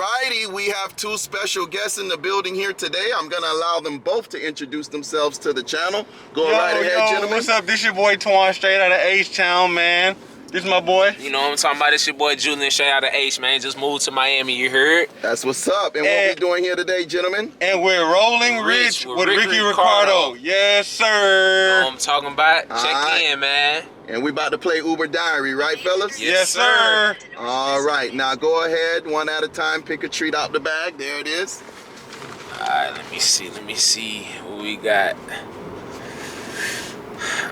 righty, we have two special guests in the building here today. I'm gonna allow them both to introduce themselves to the channel. Go right ahead, gentlemen. What's up? This your boy Twan, straight out of H-Town, man. This my boy. You know what I'm talking about? This your boy Julian, straight out of H, man. Just moved to Miami, you heard? That's what's up. And what we doing here today, gentlemen? And we're rolling rich with Ricky Ricardo. Yes, sir. You know what I'm talking about? Check in, man. And we about to play Uber Diary, right, fellas? Yes, sir. All right, now go ahead, one at a time, pick a treat out the bag. There it is. All right, let me see what we got.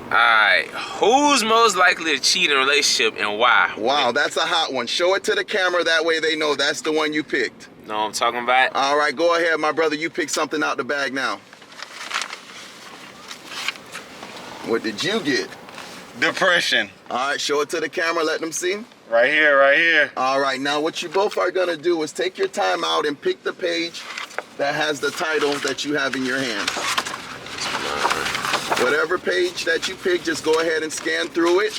All right, who's most likely to cheat in a relationship and why? Wow, that's a hot one. Show it to the camera, that way they know that's the one you picked. Know what I'm talking about? All right, go ahead, my brother. You pick something out the bag now. What did you get? Depression. All right, show it to the camera, let them see. Right here, right here. All right, now what you both are gonna do is take your time out and pick the page that has the title that you have in your hand. Whatever page that you pick, just go ahead and scan through it.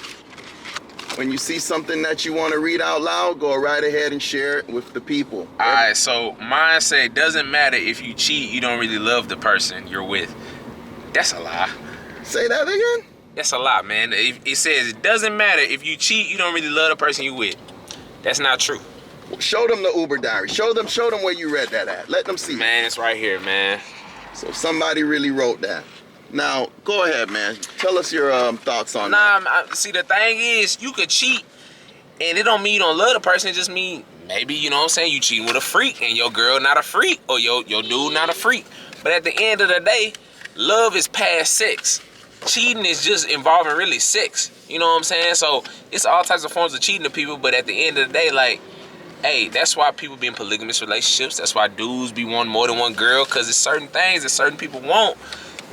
When you see something that you want to read out loud, go right ahead and share it with the people. All right, so mine say, doesn't matter if you cheat, you don't really love the person you're with. That's a lie. Say that again? That's a lie, man. It says it doesn't matter if you cheat, you don't really love the person you with. That's not true. Show them the Uber Diary. Show them where you read that at. Let them see. Man, it's right here, man. So somebody really wrote that. Now, go ahead, man. Tell us your thoughts on that. See, the thing is, you could cheat, and it don't mean you don't love the person. It just mean maybe, you know what I'm saying, you cheating with a freak, and your girl not a freak, or your dude not a freak. But at the end of the day, love is past sex. Cheating is just involving really sex. You know what I'm saying? So it's all types of forms of cheating to people, but at the end of the day, like, hey, that's why people be in polygamous relationships. That's why dudes be wanting more than one girl, because there's certain things that certain people want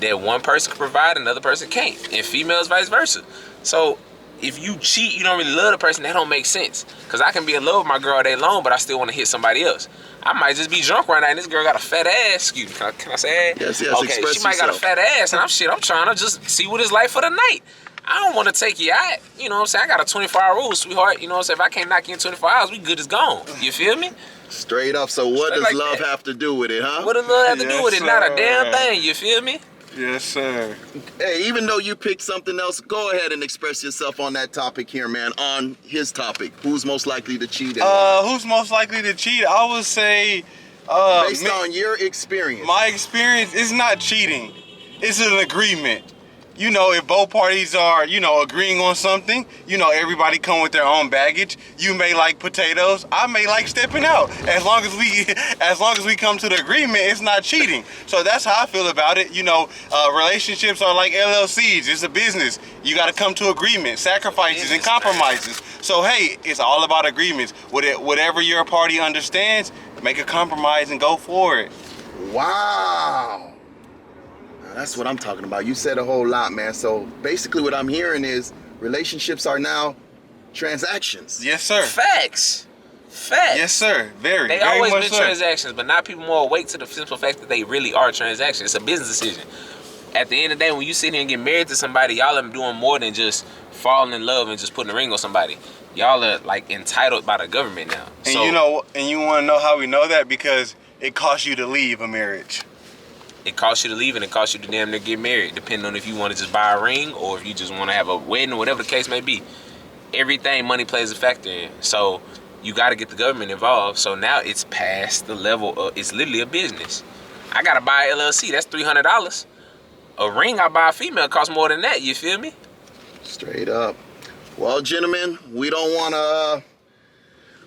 that one person can provide, another person can't. And females vice versa. So if you cheat, you don't really love the person, that don't make sense. Because I can be in love with my girl all day long, but I still want to hit somebody else. I might just be drunk right now, and this girl got a fat ass. Excuse me, can I say that? Yes, okay, express she might got a fat ass, and I'm trying to just see what it's like for the night. I don't want to take you out. You know what I'm saying? I got a 24-hour rule, sweetheart. You know what I'm saying? If I can't knock you in 24 hours, we good as gone. You feel me? Straight up. So what does love have to do with it, huh? What does love have to do with it? Not a damn thing. You feel me? Yes, sir. Hey, even though you picked something else, go ahead and express yourself on that topic here, man. On his topic, who's most likely to cheat? Who's most likely to cheat? I would say, based on your experience. My experience is not cheating. It's an agreement. You know, if both parties are, agreeing on something, everybody come with their own baggage. You may like potatoes, I may like stepping out. As long as we come to the agreement, it's not cheating. So that's how I feel about it. Relationships are like LLCs. It's a business. You got to come to agreement, sacrifices and compromises. So hey, it's all about agreements. Whatever your party understands, make a compromise and go for it. Wow. That's what I'm talking about. You said a whole lot, man. So basically what I'm hearing is relationships are now transactions. Yes, sir. Facts. Yes, sir. They always much been so. transactions, but now people more awake to the simple fact that they really are transactions. It's a business decision. At the end of the day, when you sit here and get married to somebody, y'all are doing more than just falling in love and just putting a ring on somebody. Y'all are like entitled by the government now. And you want to know how we know that? Because it costs you to leave a marriage. It costs you to leave, and it costs you to damn near get married, depending on if you want to just buy a ring or if you just want to have a wedding or whatever the case may be. Everything money plays a factor in. So you got to get the government involved. So now it's past the level of, it's literally a business. I got to buy an LLC. That's $300. A ring I buy a female costs more than that. You feel me? Straight up. Well, gentlemen, we don't want to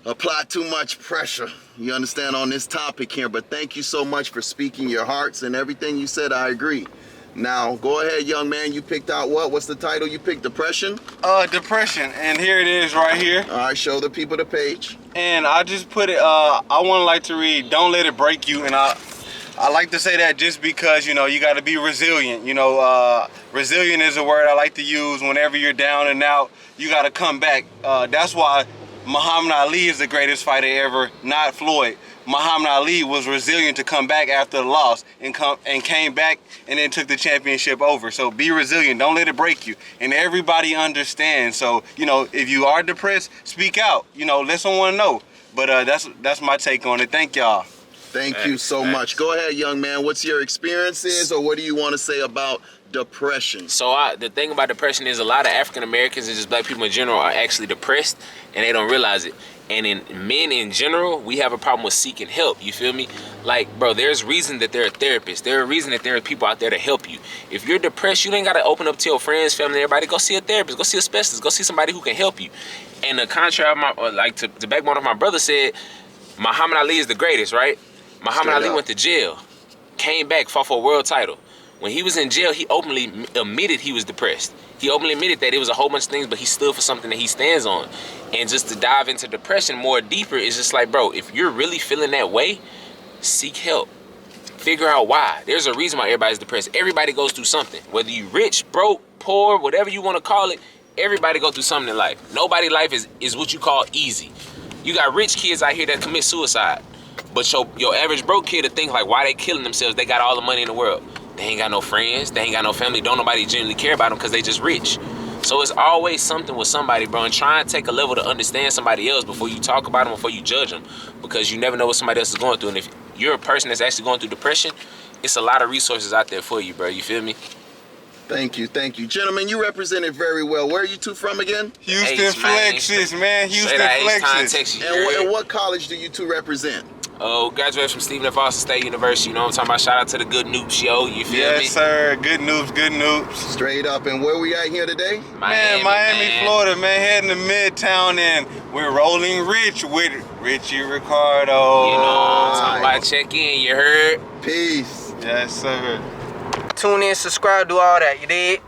apply too much pressure, you understand, on this topic here, but thank you so much for speaking your hearts, and everything you said, I agree. Now, go ahead, young man. You picked out what? What's the title you picked? Depression? Depression, and here it is right here. All right, show the people the page. And I just put it, I like to read, don't let it break you, and I like to say that just because, you got to be resilient. Resilient is a word I like to use whenever you're down and out. You got to come back. That's why Muhammad Ali is the greatest fighter ever, not Floyd. Muhammad Ali was resilient to come back after the loss and came back and then took the championship over. So be resilient. Don't let it break you. And everybody understands. So, if you are depressed, speak out. Let someone know. But that's my take on it. Thank y'all. Thank you so much. Go ahead, young man. What's your experiences, or what do you want to say about depression? So the thing about depression is a lot of African Americans and just black people in general are actually depressed, and they don't realize it. And in men in general, we have a problem with seeking help. You feel me? Like, bro, there's reason that there are therapists. There's a reason that there are people out there to help you. If you're depressed, you ain't got to open up to your friends, family, everybody. Go see a therapist. Go see a specialist. Go see somebody who can help you. And the contrary of to backbone of my brother said, Muhammad Ali is the greatest, right? Muhammad Ali went to jail, came back, fought for a world title. When he was in jail, he openly admitted he was depressed. He openly admitted that it was a whole bunch of things, but he stood for something that he stands on. And just to dive into depression more deeper is just like, bro, if you're really feeling that way, seek help. Figure out why. There's a reason why everybody's depressed. Everybody goes through something. Whether you rich, broke, poor, whatever you want to call it, everybody go through something in life. Nobody's life is what you call easy. You got rich kids out here that commit suicide. But your average broke kid to think like, why they killing themselves? They got all the money in the world. They ain't got no friends. They ain't got no family. Don't nobody genuinely care about them because they just rich. So it's always something with somebody, bro. And try and take a level to understand somebody else before you talk about them, before you judge them. Because you never know what somebody else is going through. And if you're a person that's actually going through depression, it's a lot of resources out there for you, bro. You feel me? Thank you, thank you. Gentlemen, you represented very well. Where are you two from again? Houston H, man. Flexes, man. Houston H-Town, Flexes. Texas, you And heard? what college do you two represent? Oh, graduated from Stephen F. Austin State University. You know what I'm talking about? Shout out to the good noops, yo. You feel me? Yes, sir. Good news, good news. Straight up. And where we at here today? Miami, man. Florida, man. Heading to Midtown, and we're rolling rich with Richie Ricardo. You know what I'm talking about? Check in, you heard? Peace. Yes, sir. Tune in, subscribe, do all that. You dig?